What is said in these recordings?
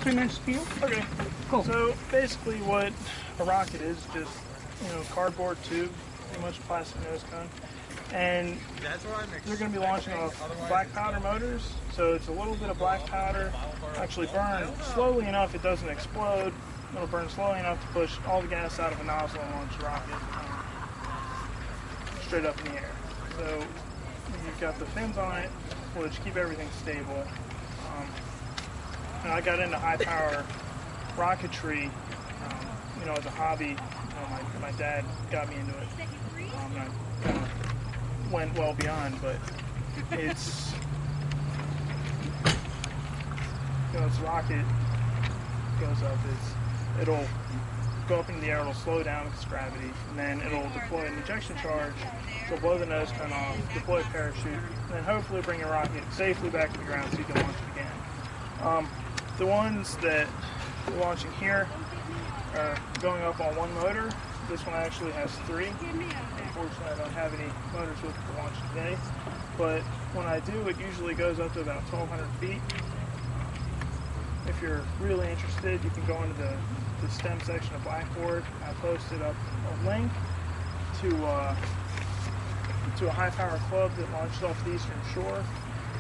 between inches to you. Okay, cool. So basically what a rocket is, just, cardboard tube, pretty much plastic nose cone. And they're going to be launching off black powder motors. So it's a little bit of black powder, actually burn slowly enough it doesn't explode. It'll burn slowly enough to push all the gas out of a nozzle and launch a rocket straight up in the air. So you've got the fins on it, which keep everything stable. I got into high power rocketry, as a hobby. My dad got me into it. And I kind of went well beyond, but it's, this rocket goes up, it'll go up into the air, it'll slow down with its gravity, and then it'll deploy an ejection charge, so blow the nose cone off, deploy a parachute, and then hopefully bring your rocket safely back to the ground so you can launch it again. The ones that we're launching here are going up on one motor. This one actually has 3. Unfortunately, I don't have any motors with it to launch today. But when I do, it usually goes up to about 1,200 feet. If you're really interested, you can go into the STEM section of Blackboard. I posted up a link to a high-power club that launches off the Eastern Shore.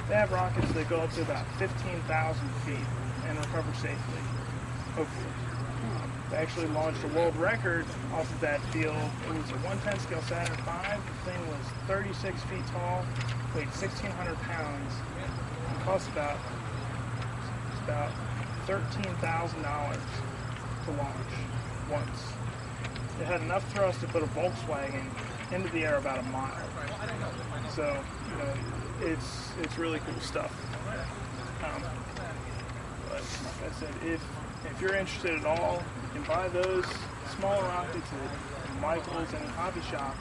They have rockets that go up to about 15,000 feet and recover safely, hopefully. They actually launched a world record off of that field. It was a 1/10 scale Saturn V. The thing was 36 feet tall, weighed 1,600 pounds, and cost about $13,000 to launch once. It had enough thrust to put a Volkswagen into the air about a mile. So, it's really cool stuff. But like I said, if you're interested at all, you can buy those smaller rockets at Michael's, any hobby shop.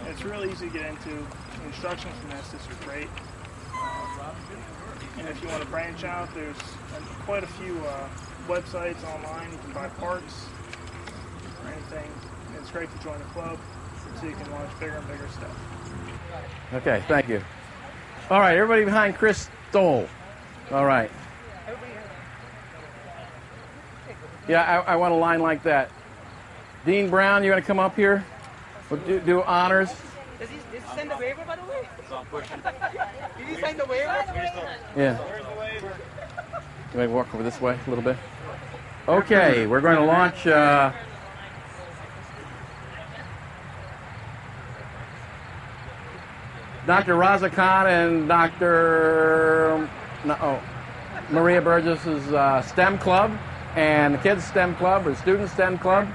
It's really easy to get into. The instructions from Estes are great. And if you want to branch out, there's quite a few websites online. You can buy parts or anything. It's great to join the club so you can launch bigger and bigger stuff. Okay, thank you. All right, everybody behind Chris Stoll. All right. Yeah, I want a line like that. Dean Brown, you want to come up here? We'll do honors. Does he send the waiver, by the way? Did he sign the waiver? Yeah. You may walk over this way a little bit. Okay, we're going to launch... Dr. Raza Khan and Dr. Maria Burgess' STEM Club, and the Kids STEM Club, or Student STEM Club.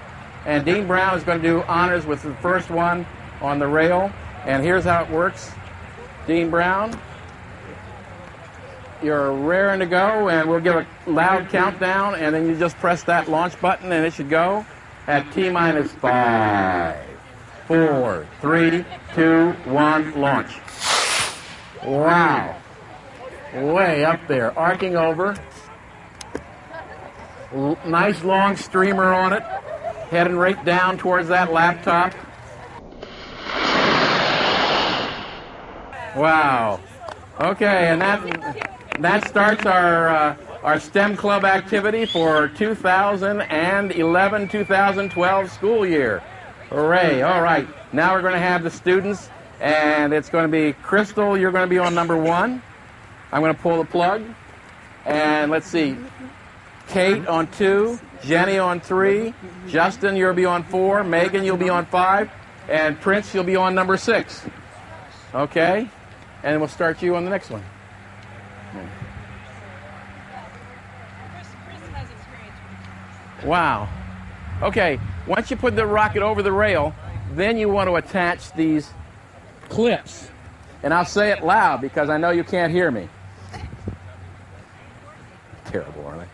And Dean Brown is going to do honors with the first one on the rail. And here's how it works. Dean Brown, you're raring to go, and we'll give a loud countdown, and then you just press that launch button, and it should go at T-minus 5, 4, 3, 2, 1, launch. Wow. Way up there, arcing over. Nice long streamer on it, heading right down towards that laptop. Wow. Okay, and that starts our STEM Club activity for 2011-2012 school year. Hooray. All right. Now we're going to have the students, and it's going to be Crystal, you're going to be on number 1. I'm going to pull the plug. And let's see. Kate on 2, Jenny on 3, Justin, you'll be on 4, Megan, you'll be on 5, and Prince, you'll be on number 6. Okay? And we'll start you on the next one. Wow. Okay, once you put the rocket over the rail, then you want to attach these clips. And I'll say it loud because I know you can't hear me. Terrible, aren't they?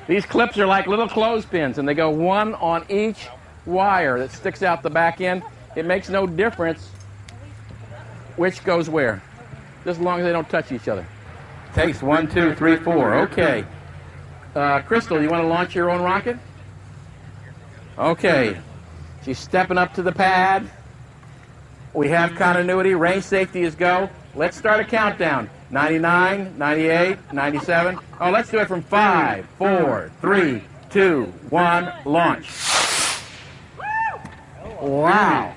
These clips are like little clothespins, and they go one on each wire that sticks out the back end. It makes no difference which goes where, just as long as they don't touch each other. Takes 1, 2, 3, 4. Okay. Crystal, you want to launch your own rocket? Okay. She's stepping up to the pad. We have continuity. Range safety is go. Let's start a countdown. 99, 98, 97. Oh, let's do it from 5, 4, 3, 2, 1, launch. Wow.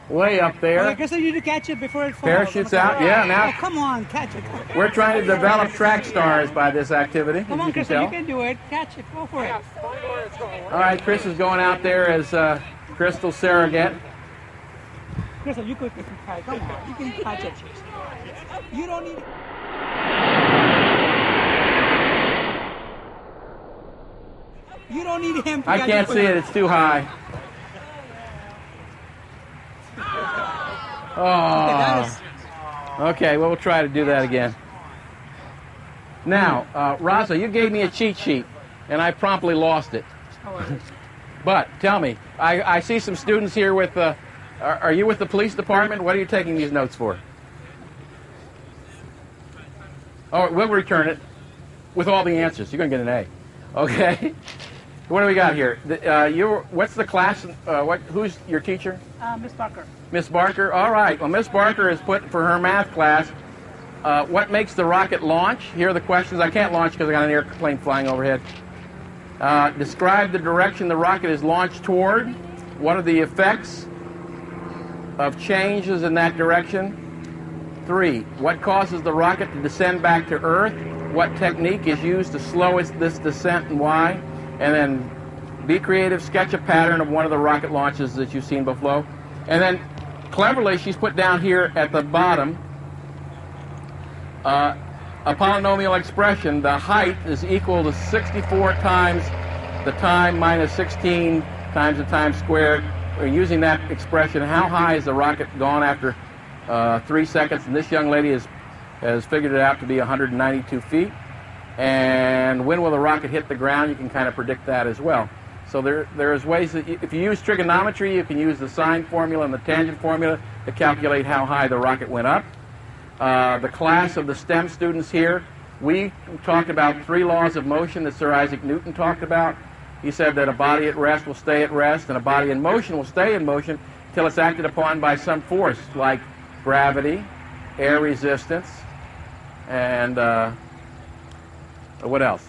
Way up there. I guess I need to catch it before it falls. Parachutes out. Yeah, Oh, now come on, catch it. we're trying to develop track stars by this activity. Come as on, you can Crystal, you tell. can do it. Catch it. Go for it. All right, Chris is going out there as Crystal surrogate. Crystal, you could try. Come on, you can catch it. You don't need. You don't need him to I catch can't for see you. it. It's too high. that Oh. Okay, well, we'll try to do that again. Now, Raza, you gave me a cheat sheet, and I promptly lost it. But tell me, I see some students here with. Are you with the police department? What are you taking these notes for? Oh, we'll return it with all the answers. You're going to get an A. Okay. What do we got here? What's the class? Who's your teacher? Miss Parker. Miss Barker. All right. Well, Miss Barker has put for her math class. What makes the rocket launch? Here are the questions. I can't launch because I got an airplane flying overhead. Describe the direction the rocket is launched toward. What are the effects of changes in that direction? 3. What causes the rocket to descend back to Earth? What technique is used to slow this descent and why? And then be creative, sketch a pattern of one of the rocket launches that you've seen before. And then cleverly she's put down here at the bottom a polynomial expression. The height is equal to 64 times the time minus 16 times the time squared. We're using that expression. How high has the rocket gone after 3 seconds? And this young lady has figured it out to be 192 feet. And when will the rocket hit the ground? You can kind of predict that as well. So there's ways that if you use trigonometry, you can use the sine formula and the tangent formula to calculate how high the rocket went up. The class of the STEM students here, we talked about 3 laws of motion that Sir Isaac Newton talked about. He said that a body at rest will stay at rest, and a body in motion will stay in motion until it's acted upon by some force, like gravity, air resistance, and what else?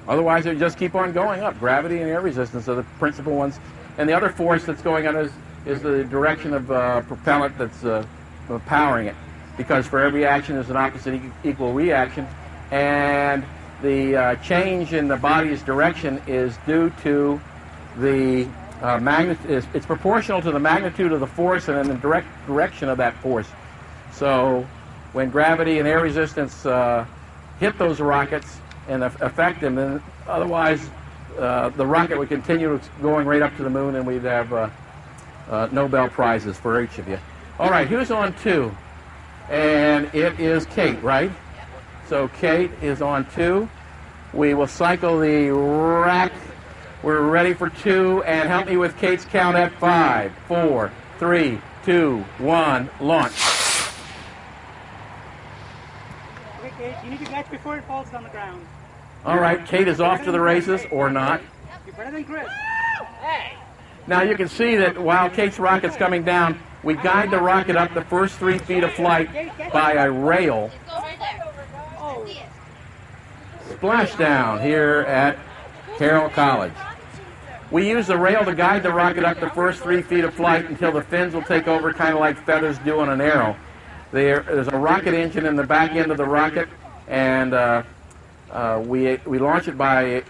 Otherwise, it would just keep on going up. Gravity and air resistance are the principal ones. And the other force that's going on is the direction of propellant that's powering it. Because for every action, there's an opposite equal reaction. And the change in the body's direction is due to the it's proportional to the magnitude of the force and then the direct direction of that force. So when gravity and air resistance hit those rockets and affect them, then otherwise the rocket would continue going right up to the moon, and we'd have Nobel Prizes for each of you. All right, who's on 2? And it is Kate, right? So Kate is on 2. We will cycle the rack. We're ready for 2, and help me with Kate's count at 5, 4, 3, 2, 1, launch. Okay, Kate, you need to catch before it falls on the ground. All right, Kate is off to the races, or not. You're better than Chris. Now you can see that while Kate's rocket's coming down, we guide the rocket up the first 3 feet of flight by a rail. Splashdown here at Carroll College. We use the rail to guide the rocket up the first 3 feet of flight until the fins will take over, kind of like feathers do on an arrow. There's a rocket engine in the back end of the rocket, and we launch it by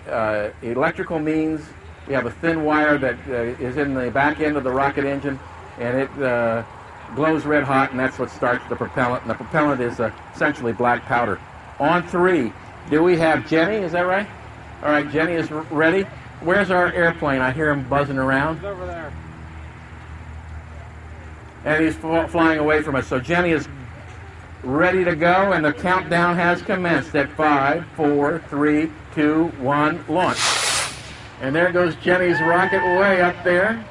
electrical means. We have a thin wire that is in the back end of the rocket engine, and it glows red hot, and that's what starts the propellant. And the propellant is essentially black powder. On 3, do we have Jenny? Is that right? All right, Jenny is ready. Where's our airplane? I hear him buzzing around. He's over there. And he's flying away from us. So Jenny is ready to go, and the countdown has commenced at 5, 4, 3, 2, 1, launch. And there goes Jenny's rocket way up there.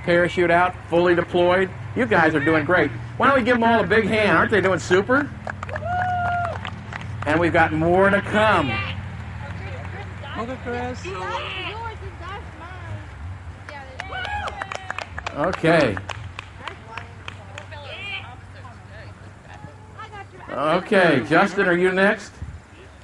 Parachute out, fully deployed. You guys are doing great. Why don't we give them all a big hand? Aren't they doing super? And we've got more to come. Okay, Chris. Okay. Okay, Justin, are you next?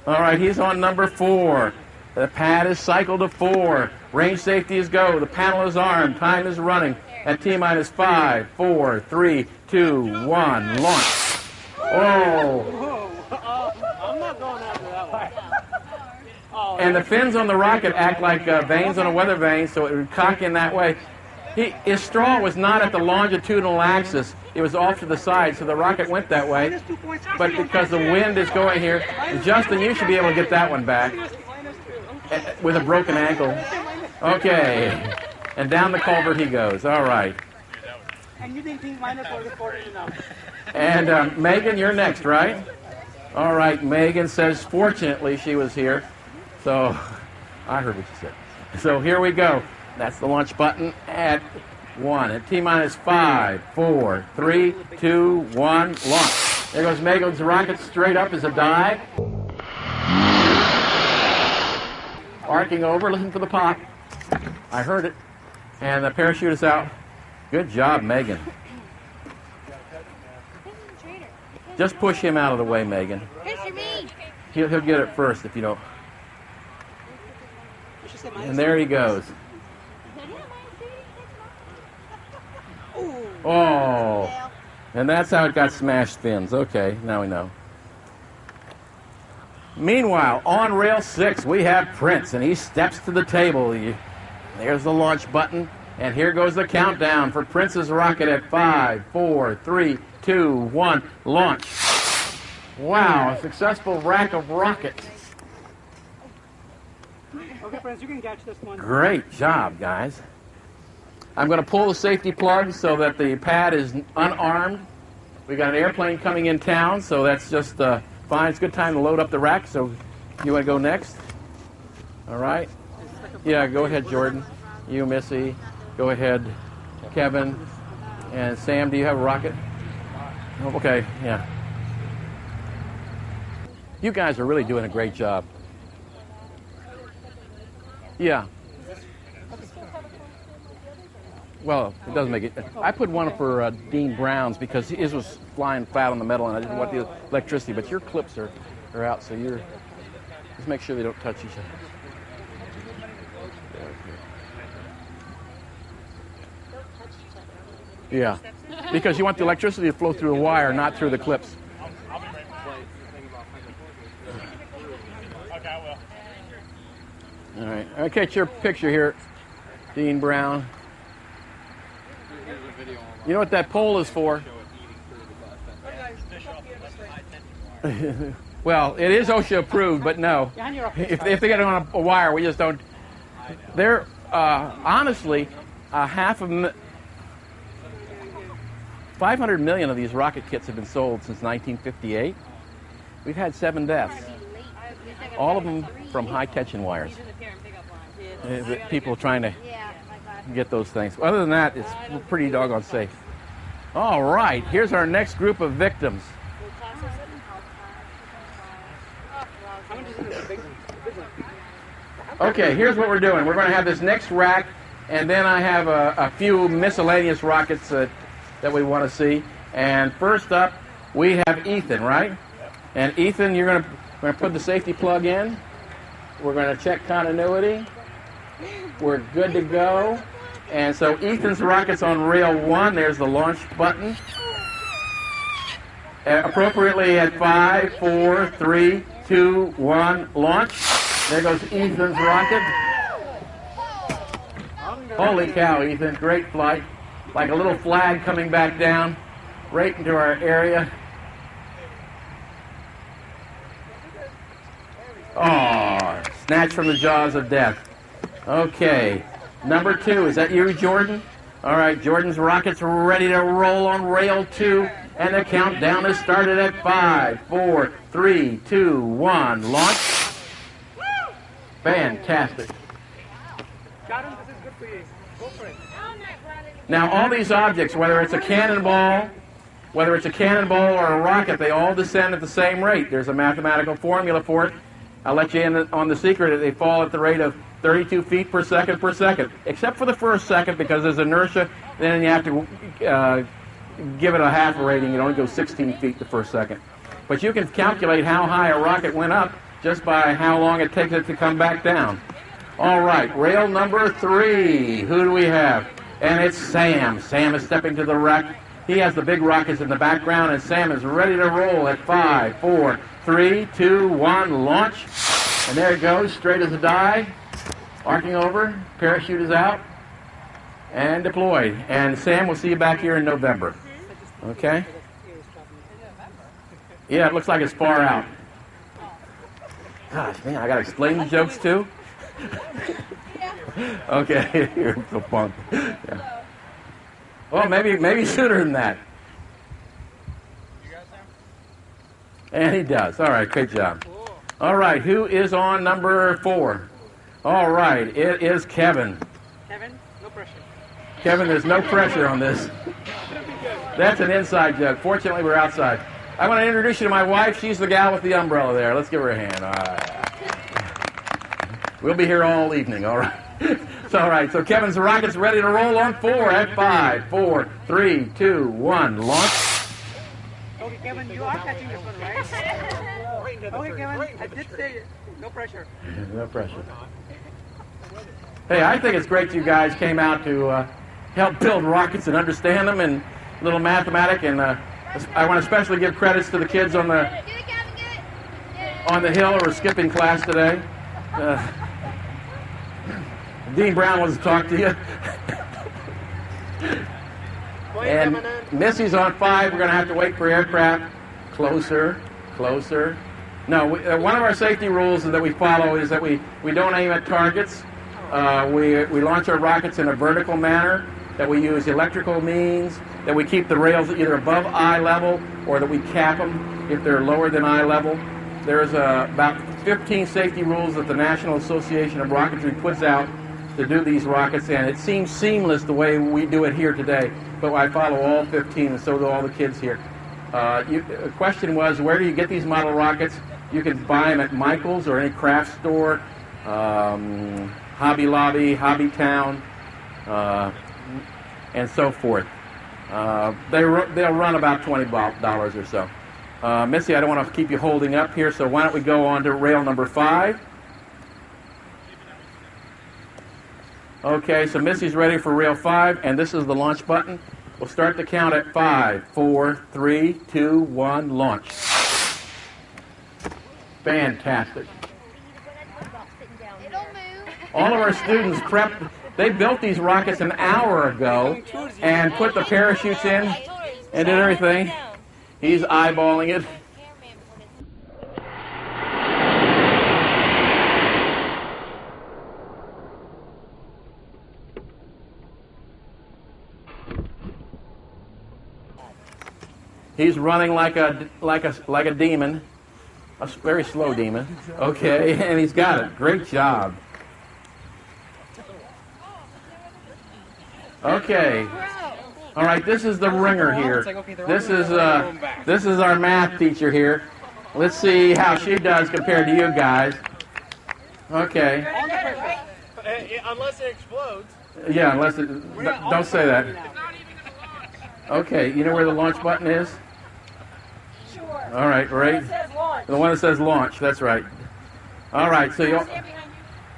All right, he's on number 4. The pad is cycled to 4. Range safety is go. The panel is armed. Time is running at T-minus 5, 4, 3, 2, 1. Launch. Oh. I'm not going after that one. And the fins on the rocket act like vanes on a weather vane, so it would cock in that way. His straw was not at the longitudinal axis. It was off to the side, so the rocket went that way. But because the wind is going here, Justin, you should be able to get that one back with a broken ankle. Okay. And down the culvert he goes. All right. And you didn't think minus was important enough. And Megan, you're next, right? All right. Megan says, fortunately, she was here. So I heard what you said. So here we go. That's the launch button at 1. At T-minus 5, 4, 3, 2, 1, launch. There goes Megan's rocket straight up as a dive. Arcing over, listen for the pop. I heard it. And the parachute is out. Good job, Megan. Just push him out of the way, Megan. He'll get it first if you don't. And there he goes. Oh. And that's how it got smashed fins. Okay, now we know. Meanwhile, on rail 6, we have Prince, and he steps to the table. There's the launch button, and here goes the countdown for Prince's rocket at 5, 4, 3, 2, 1, launch. Wow, a successful rack of rockets. Okay, Prince, you can catch this one. Great job, guys. I'm going to pull the safety plug so that the pad is unarmed. We got an airplane coming in town, so that's just fine. It's a good time to load up the rack. So you want to go next? All right. Yeah, go ahead, Jordan. You, Missy. Go ahead, Kevin. And Sam, do you have a rocket? Okay, yeah. You guys are really doing a great job. Yeah. Well, it doesn't make it. I put one for Dean Brown's because his was flying flat on the metal, and I didn't want the electricity. But your clips are out, so you're just make sure they don't touch each other. Yeah, because you want the electricity to flow through the wire, not through the clips. All right. Okay, it's your picture here, Dean Brown. You know what that pole is for? Well, it is OSHA approved, but no. If they get it on a wire, we just don't. They're honestly 500 million of these rocket kits have been sold since 1958. We've had 7 deaths, all of them from high tension wires. People trying to get those things. Other than that, it's pretty doggone safe. All right, here's our next group of victims. Okay, here's what we're doing. We're going to have this next rack, and then I have a few miscellaneous rockets that we want to see. And first up, we have Ethan, right? And Ethan, we're going to put the safety plug in. We're going to check continuity. We're good to go. And so Ethan's rocket's on rail 1. There's the launch button. Appropriately at 5, 4, 3, 2, 1, launch. There goes Ethan's rocket. Holy cow, Ethan. Great flight. Like a little flag coming back down right into our area. Oh, snatched from the jaws of death. Okay. Number 2, is that you, Jordan? All right, Jordan's rocket's ready to roll on rail 2, and the countdown has started at 5, 4, 3, 2, 1, launch. Fantastic. Now, all these objects, whether it's a cannonball or a rocket, they all descend at the same rate. There's a mathematical formula for it. I'll let you in on the secret. They fall at the rate of 32 feet per second, except for the first second because there's inertia. Then you have to give it a half a rating. It only goes 16 feet the first second. But you can calculate how high a rocket went up just by how long it takes it to come back down. All right, rail number 3. Who do we have? And it's Sam. Sam is stepping to the rack. He has the big rockets in the background, and Sam is ready to roll at 5, 4, 3, 2, 1, launch. And there it goes, straight as a die, arcing over, parachute is out, and deployed. And Sam, we'll see you back here in November. Okay? Yeah, it looks like it's far out. Gosh, man, I got to explain the jokes too? Okay, you're so punked. Yeah. Well, maybe sooner than that. And he does. All right, great job. All right, who is on number 4? All right, it is Kevin. Kevin, no pressure. Kevin, there's no pressure on this. That's an inside joke. Fortunately, we're outside. I want to introduce you to my wife. She's the gal with the umbrella there. Let's give her a hand. All right. We'll be here all evening, all right? So, all right, so Kevin's the rocket's ready to roll on 4 at 5, 4, 3, 2, 1, launch. Okay, Kevin, you are catching this one, right? Okay, Kevin, I did say no pressure. No pressure. Hey, I think it's great you guys came out to help build rockets and understand them and a little mathematics. And I want to especially give credits to the kids on the hill who were skipping class today. Dean Brown wants to talk to you. And Missy's on 5. We're going to have to wait for aircraft. Closer, closer. No, one of our safety rules that we follow is that we don't aim at targets. We launch our rockets in a vertical manner, that we use electrical means, that we keep the rails either above eye level or that we cap them if they're lower than eye level. There's about 15 safety rules that the National Association of Rocketry puts out to do these rockets, and it seems seamless the way we do it here today, but I follow all 15, and so do all the kids here. The question was, where do you get these model rockets? You can buy them at Michael's or any craft store, Hobby Lobby, Hobby Town, and so forth. They'll run about $20 or so. Missy, I don't want to keep you holding up here, so why don't we go on to rail number 5. Okay, so Missy's ready for rail 5, and this is the launch button. We'll start the count at 5, 4, 3, 2, 1, launch. Fantastic. All of our students prepped. They built these rockets an hour ago and put the parachutes in and did everything. He's eyeballing it. He's running like a demon, a very slow demon. Okay, and he's got it. Great job. Okay. All right, this is the ringer here. This is our math teacher here. Let's see how she does compared to you guys. Okay. Unless it explodes. Yeah, unless it. Don't say that. Okay, you know where the launch button is? Sure. All right, right. The one that says launch. That's right. All right, so you.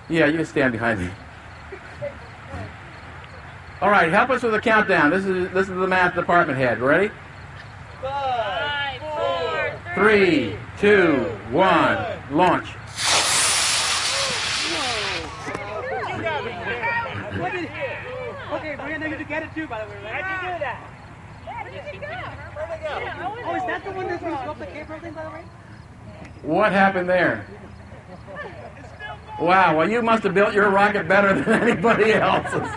Yeah, you can stand behind me. All right, help us with the countdown. This is the math department head. Ready? 5, 4, 3, 2, 1, launch. Okay, we're going to get it too, by the way, right? How'd you do that? Where did it go? Where'd it go? Oh, is that the one that's going to go up the cable thing, by the way? What happened there? Wow, well, you must have built your rocket better than anybody else's.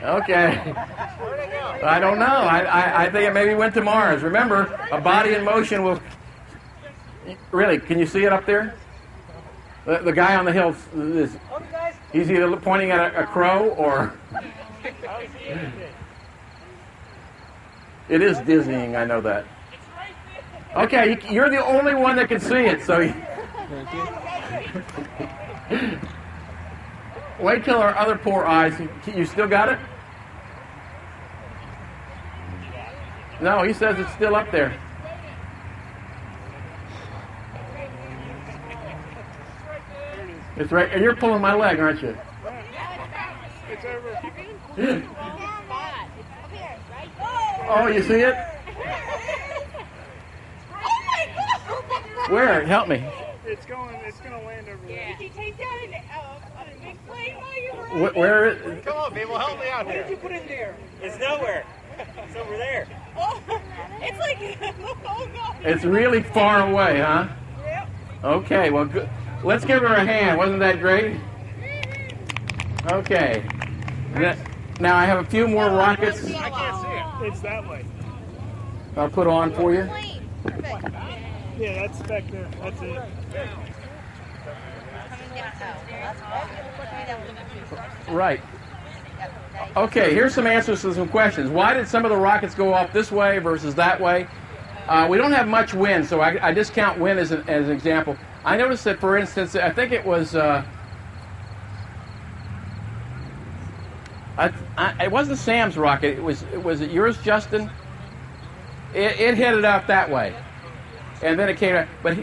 Okay. I don't know. I think it maybe went to Mars. Remember, a body in motion will... Really, can you see it up there? The guy on the hill, he's either pointing at a crow or... It is dizzying, I know that. Okay, you're the only one that can see it, so... Wait till our other poor eyes. You still got it? No, he says it's still up there. It's right, and you're pulling my leg, aren't you? It's over. Oh, you see it? Oh my God! Where? Help me. It's gonna land over there. Did you take down a big plane while you were Where is? Come on, people, help me out What did here. you put in there? It's nowhere. It's over there. Oh, it's like, oh God. It's really far away, huh? Yep. Okay, well, good. Let's give her a hand. Wasn't that great? Okay. Now I have a few more rockets I can't see it. It's that way. I'll put on for you. Yeah, that's back there. That's it. Right. Okay, here's some answers to some questions. Why did some of the rockets go off this way versus that way? We don't have much wind, so I discount wind as an example. I noticed that, for instance, I think it was, it wasn't Sam's rocket. Was it yours, Justin? It headed out that way, and then it came out. But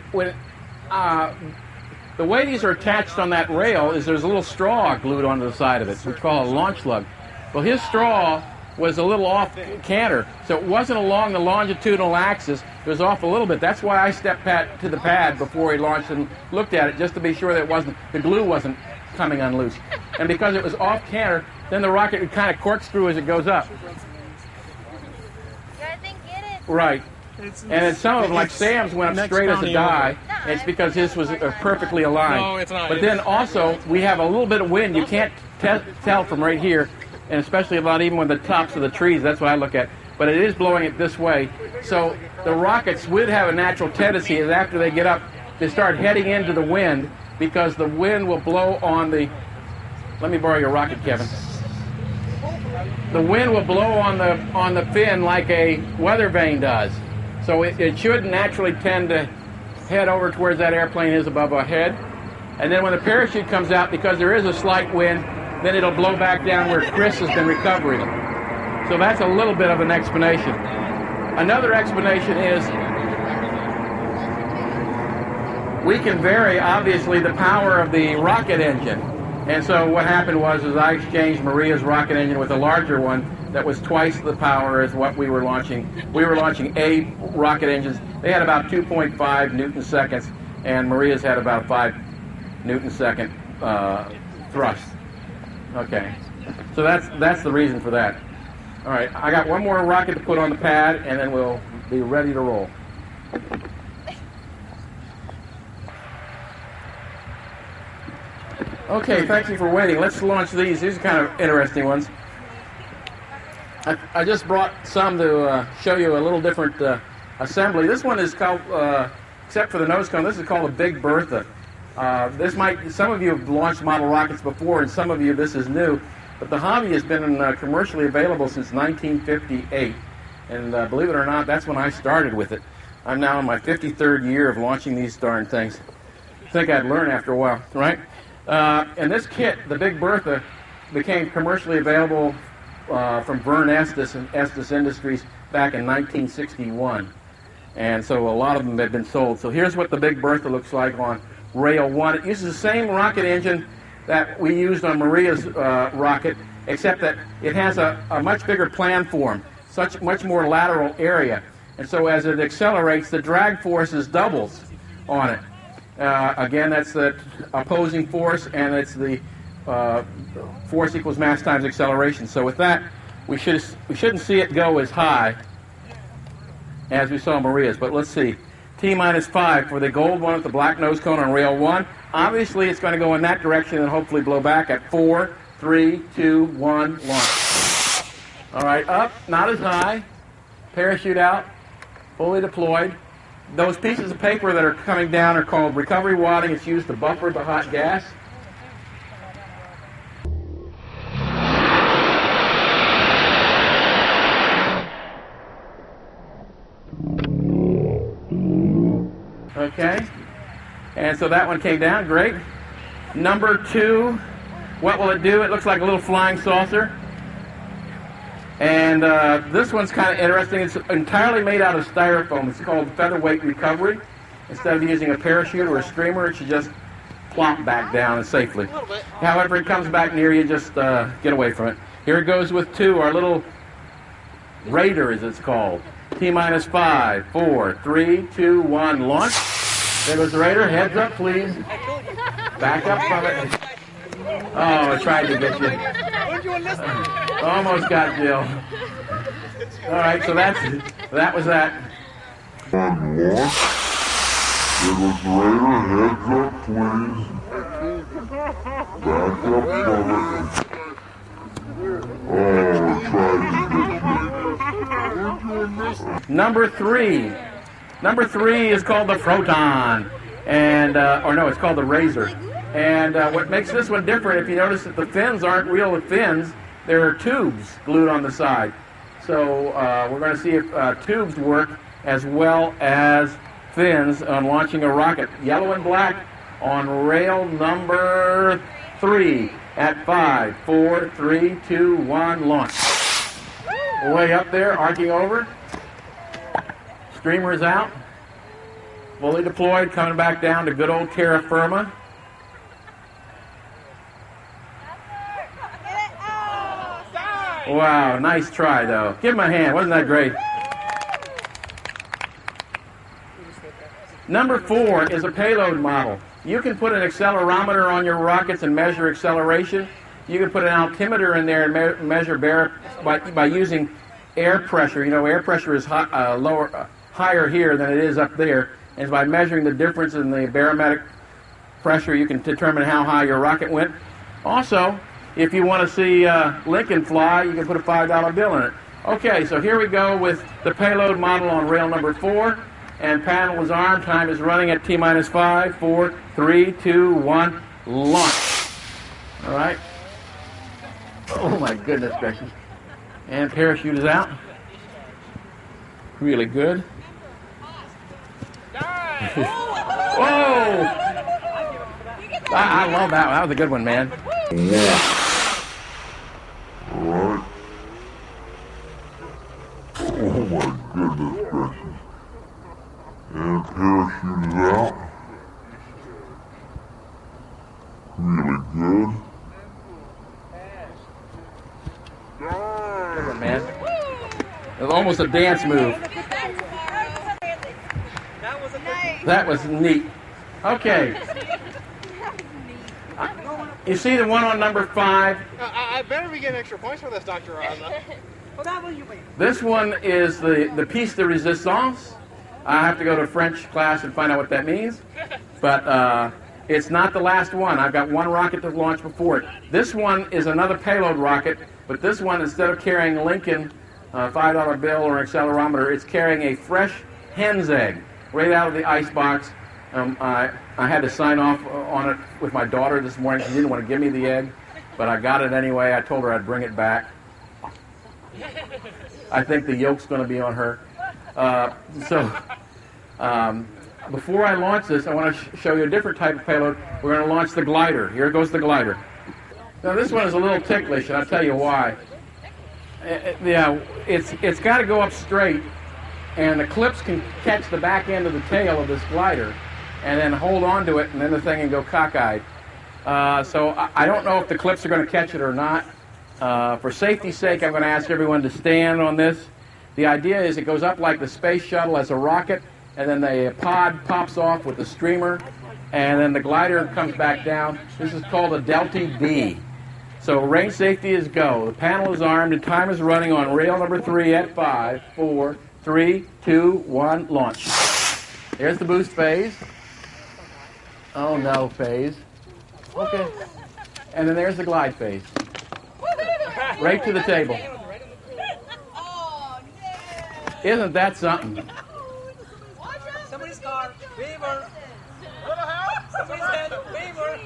the way these are attached on that rail is there's a little straw glued onto the side of it. We call it a launch lug. Well, his straw was a little off canter, so it wasn't along the longitudinal axis. It was off a little bit. That's why I stepped to the pad before he launched and looked at it, just to be sure that the glue wasn't coming unloose. And because it was off canter, then the rocket would kind of corkscrew as it goes up. Right. And then some of them, like Sam's, went up straight as a die. It's because his was perfectly aligned. No, it's not. But then also, we have a little bit of wind. You can't tell from right here, and especially not even with the tops of the trees. That's what I look at. But it is blowing it this way. So the rockets would have a natural tendency, is after they get up, they start heading into the wind, because the wind will blow on the... Let me borrow your rocket, Kevin. The wind will blow on the fin like a weather vane does. So it should naturally tend to head over towards that airplane is above our head. And then when the parachute comes out, because there is a slight wind, then it'll blow back down where Chris has been recovering them. So that's a little bit of an explanation. Another explanation is we can vary, obviously, the power of the rocket engine. And so what happened was I exchanged Maria's rocket engine with a larger one that was twice the power as what we were launching. We were launching A rocket engines. They had about 2.5 Newton seconds, and Maria's had about 5 Newton second thrust. Okay, so that's the reason for that. All right, I got one more rocket to put on the pad, and then we'll be ready to roll. Okay, thank you for waiting. Let's launch these. These are kind of interesting ones. I just brought some to show you a little different assembly. This one is called, except for the nose cone, this is called a Big Bertha. Some of you have launched model rockets before, and some of you this is new, but the hobby has been commercially available since 1958, and believe it or not, that's when I started with it. I'm now in my 53rd year of launching these darn things. I think I'd learn after a while, right? And this kit, the Big Bertha, became commercially available from Vern Estes and Estes Industries back in 1961. And so a lot of them had been sold. So here's what the Big Bertha looks like on Rail 1. It uses the same rocket engine that we used on Maria's rocket, except that it has a much bigger planform, much more lateral area. And so as it accelerates, the drag force doubles on it. Again, that's the opposing force, and it's the force equals mass times acceleration. So with that, we shouldn't see it go as high as we saw Maria's. But let's see. T-5 for the gold one with the black nose cone on rail 1. Obviously, it's going to go in that direction and hopefully blow back at 4, 3, 2, 1, launch. All right, up, not as high. Parachute out, fully deployed. Those pieces of paper that are coming down are called recovery wadding. It's used to buffer the hot gas. Okay, and so that one came down, great. Number 2, what will it do? It looks like a little flying saucer. And this one's kind of interesting. It's entirely made out of styrofoam. It's called featherweight recovery. Instead of using a parachute or a streamer, it should just plop back down and safely. However it comes back near you, just get away from it. Here it goes with 2, our little Raider, as it's called. T-minus 5, 4, 3, 2, 1, launch. There goes the Raider. Heads up, please. Back up from it. Oh, I tried to get you. Almost got Jill. All right, so that was that. And launch. There goes the Raider. Heads up, please. Back up from it. Oh, I tried to get you. Number 3. Number 3 is called the Proton, and or no, it's called the Razor. And what makes this one different, if you notice that the fins aren't real fins, there are tubes glued on the side. So we're going to see if tubes work as well as fins on launching a rocket. Yellow and black on rail number 3 at 5, 4, 3, 2, 1, launch. Way up there, arcing over. Streamer's out. Fully deployed, coming back down to good old terra firma. Wow, nice try, though. Give him a hand. Wasn't that great? Number 4 is a payload model. You can put an accelerometer on your rockets and measure acceleration. You can put an altimeter in there and measure by using air pressure. You know, air pressure is higher here than it is up there. And by measuring the difference in the barometric pressure, you can determine how high your rocket went. Also, if you want to see Lincoln fly, you can put a $5 bill in it. Okay, so here we go with the payload model on rail number 4. And panel is armed. Time is running at T-minus 5, 4, 3, 2, 1, launch. All right. Oh, my goodness gracious. And parachute is out. Really good. Whoa! I love that one. That was a good one, man. Yeah. All right. Oh, my goodness gracious. And parachute is out. Really good. Good one, man. It was almost a dance move. That was neat. Okay. You see the one on number 5? I better be getting extra points for this, Dr. Raza. This one is the piece de resistance. I have to go to a French class and find out what that means. But it's not the last one. I've got one rocket to launch before it. This one is another payload rocket, but this one, instead of carrying a Lincoln $5 bill or accelerometer, it's carrying a fresh hen's egg right out of the ice box. I had to sign off on it with my daughter this morning. She didn't want to give me the egg, but I got it anyway. I told her I'd bring it back. I think the yolk's going to be on her. Before I launch this, I want to show you a different type of payload. We're going to launch the glider. Here goes the glider. Now this one is a little ticklish, and I'll tell you why. It's got to go up straight, and the clips can catch the back end of the tail of this glider, and then hold on to it, and then the thing can go cockeyed. So I don't know if the clips are going to catch it or not. For safety's sake, I'm going to ask everyone to stand on this. The idea is it goes up like the space shuttle as a rocket, and then the pod pops off with the streamer, and then the glider comes back down. This is called a Delta D. So range safety is go. The panel is armed, and time is running on rail number 3 at 5, 4, 3, 2, 1, launch. There's the boost phase. Oh no, phase. Okay. And then there's the glide phase. Right to the table. Isn't that something? Somebody's car. Beaver. Somebody's head. Beaver.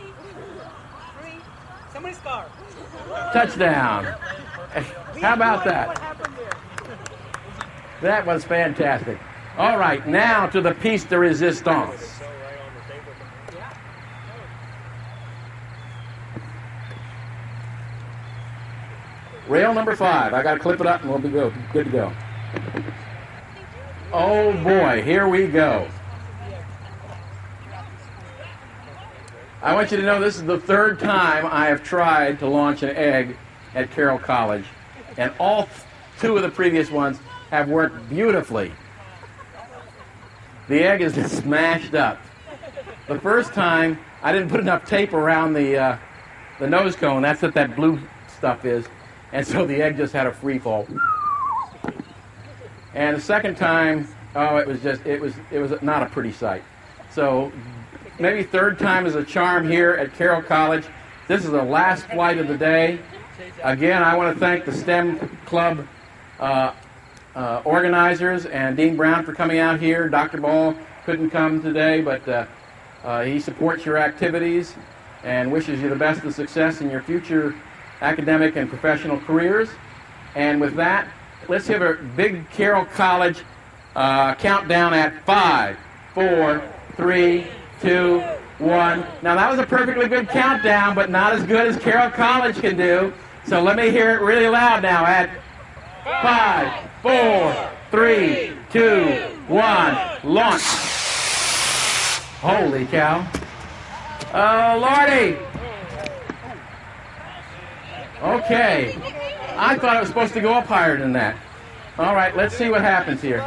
Somebody's car. Touchdown. How about that? That was fantastic. All right, now to the piece de resistance. Rail number 5. I got to clip it up and we'll be good to go. Oh boy, here we go. I want you to know this is the third time I have tried to launch an egg at Carroll College, and all two of the previous ones have worked beautifully. The egg is just smashed up. The first time, I didn't put enough tape around the nose cone. That's what that blue stuff is. And so the egg just had a free fall. And the second time, oh, it was not a pretty sight. So maybe third time is a charm here at Carroll College. This is the last flight of the day. Again, I want to thank the STEM Club organizers and Dean Brown for coming out here. Dr. Ball couldn't come today, but he supports your activities and wishes you the best of success in your future academic and professional careers. And with that, let's have a big Carroll College countdown at 5, 4, 3, 2, 1. Now that was a perfectly good countdown, but not as good as Carroll College can do. So let me hear it really loud now at 5, 4, 3, 2, 1. Launch. Holy cow. Oh, Lordy. Okay. I thought it was supposed to go up higher than that. All right, let's see what happens here.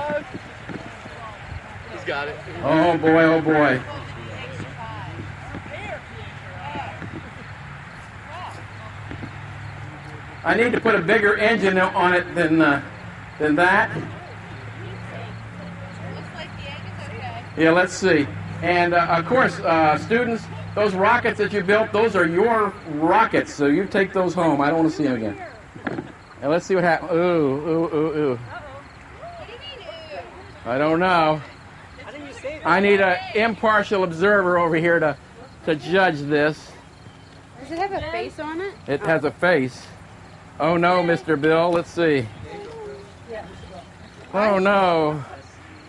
He's got it. Oh, boy, oh, boy. I need to put a bigger engine on it than that. Looks like the egg is okay. Yeah, let's see. And, of course, students, those rockets that you built, those are your rockets, so you take those home. I don't want to see them again. And let's see what happens. Ooh, ooh, ooh, ooh. What do you mean, ooh? I don't know. I need an impartial observer over here to judge this. Does it have a face on it? It has a face. Oh, no, Mr. Bill. Let's see. Oh, no.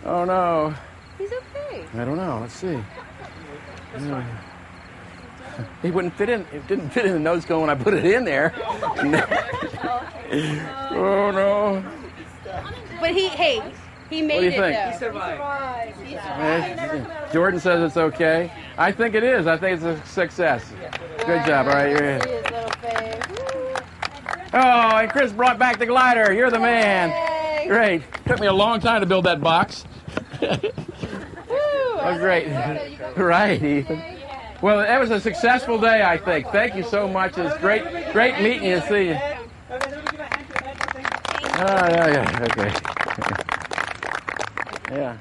Oh, no. He's okay. I don't know. Let's see. He wouldn't fit in. It didn't fit in the nose cone when I put it in there. Oh, no. But he made What do you it think? though. He survived. Jordan says it's okay. I think it is. I think it's a success. Good job. All right, you're in. See his little face. Woo. Oh, and Chris brought back the glider. You're the man. Yay. Great. Took me a long time to build that box. Oh, great. Right, Ethan. Well, that was a successful day, I think. Thank you so much. It's great meeting you. See you. Oh, yeah, okay. Yeah.